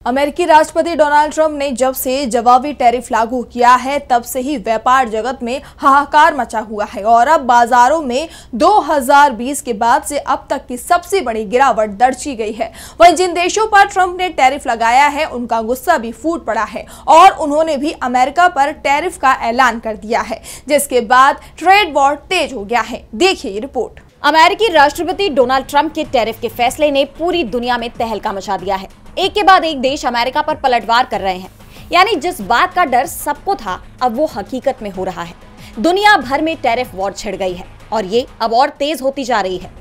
अमेरिकी राष्ट्रपति Donald Trump ने जब से जवाबी टैरिफ लागू किया है तब से ही व्यापार जगत में हाहाकार मचा हुआ है और अब बाजारों में 2020 के बाद से अब तक की सबसे बड़ी गिरावट दर्ज की गई है। वहीं जिन देशों पर ट्रंप ने टैरिफ लगाया है उनका गुस्सा भी फूट पड़ा है और उन्होंने भी अमेरिका पर टैरिफ का ऐलान कर दिया है, जिसके बाद ट्रेड वॉर तेज हो गया है। देखिए ये रिपोर्ट। अमेरिकी राष्ट्रपति डोनाल्ड ट्रंप के टैरिफ के फैसले ने पूरी दुनिया में तहलका मचा दिया है। एक के बाद एक देश अमेरिका पर पलटवार कर रहे हैं, यानी जिस बात का डर सबको था अब वो हकीकत में हो रहा है। दुनिया भर में टैरिफ वॉर छिड़ गई है और ये अब और तेज होती जा रही है।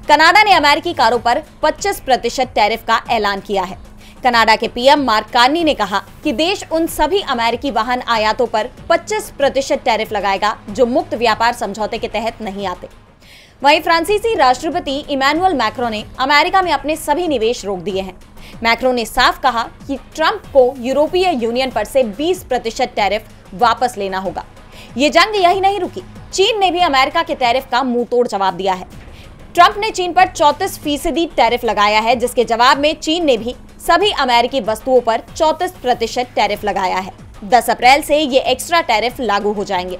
कनाडा ने अमेरिकी कारों पर 25% टैरिफ का ऐलान किया है। कनाडा के पीएम मार्क कार्नी ने कहा कि देश उन सभी अमेरिकी वाहन आयातों पर 25% टैरिफ लगाएगा जो मुक्त व्यापार समझौते के तहत नहीं आते। वहीं फ्रांसीसी राष्ट्रपति इमैनुअल मैक्रों ने अमेरिका में अपने सभी निवेश रोक दिए हैं। मैक्रों ने साफ कहा कि ट्रंप को यूरोपीय यूनियन पर से 20% टैरिफ वापस लेना होगा। ये जंग यही नहीं रुकी, चीन ने भी अमेरिका के टैरिफ का मुंह तोड़ जवाब दिया है। ट्रंप ने चीन पर 34% टैरिफ लगाया है, जिसके जवाब में चीन ने भी सभी अमेरिकी वस्तुओं पर 34% टैरिफ लगाया है। 10 अप्रैल से ये एक्स्ट्रा टैरिफ लागू हो जाएंगे।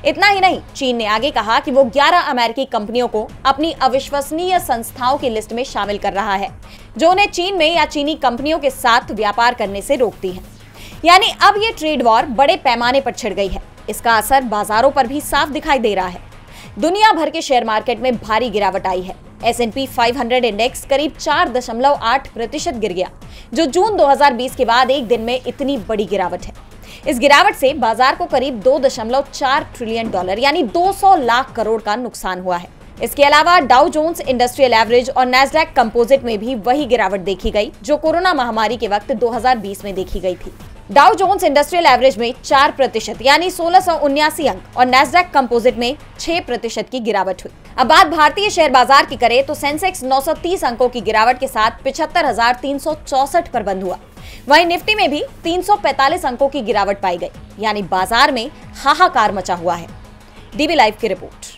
इतना ही नहीं, चीन ने आगे कहा कि वो 11 अमेरिकी कंपनियों को अपनी अविश्वसनीय संस्थाओं की लिस्ट में शामिल कर रहा है, जो उन्हें चीन में या चीनी कंपनियों के साथ व्यापार करने से रोकती हैं। यानी अब ये ट्रेड वॉर बड़े पैमाने पर छिड़ गई है। इसका असर बाजारों पर भी साफ दिखाई दे रहा है। दुनिया भर के शेयर मार्केट में भारी गिरावट आई है। S&P 500 इंडेक्स करीब 4.8% गिर गया, जो जून 2020 के बाद एक दिन में इतनी बड़ी गिरावट है। इस गिरावट से बाजार को करीब $2.4 ट्रिलियन यानी 200 लाख करोड़ का नुकसान हुआ है। इसके अलावा डाउ जोन्स इंडस्ट्रियल एवरेज और नैस्डैक कंपोजिट में भी वही गिरावट देखी गई जो कोरोना महामारी के वक्त 2020 में देखी गई थी। डाउ जोन्स इंडस्ट्रियल एवरेज में 4% यानी 1679 अंक और नैस्डैक कंपोजिट में 6% की गिरावट हुई। अब बात भारतीय शेयर बाजार की करें तो सेंसेक्स 930 अंकों की गिरावट के साथ 75,364 पर बंद हुआ। वहीं निफ्टी में भी 345 अंकों की गिरावट पाई गई, यानी बाजार में हाहाकार मचा हुआ है। डीबी लाइव की रिपोर्ट।